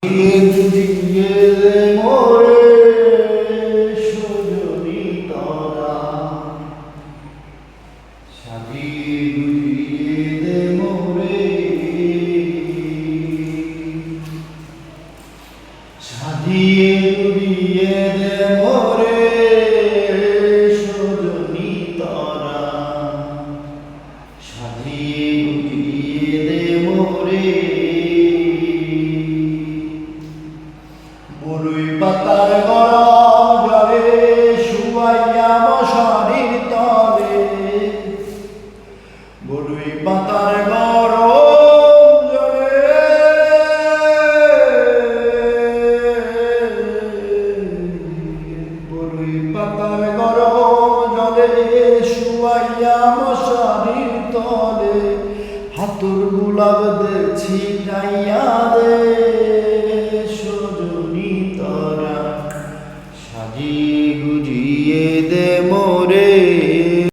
বুঝিয়ে দে মোরে সজনী তরা, সাজিয়ে বুঝিয়ে দে মোরে, সাজিয়ে বুঝিয়ে দে মোরে সজনী তরা, সাজিয়ে বুঝিয়ে দে মোরে। বরুই পাতার গরম জলে শুয়াইয়া মশারির তলে, বরুই পাতার গরম জলে, বরুই পাতার গরম জলে শুয়াইয়া মশারির তলে, হাতুর গোলাপ দে ছিটাইয়া দে সজনী তরা, সাজিয়ে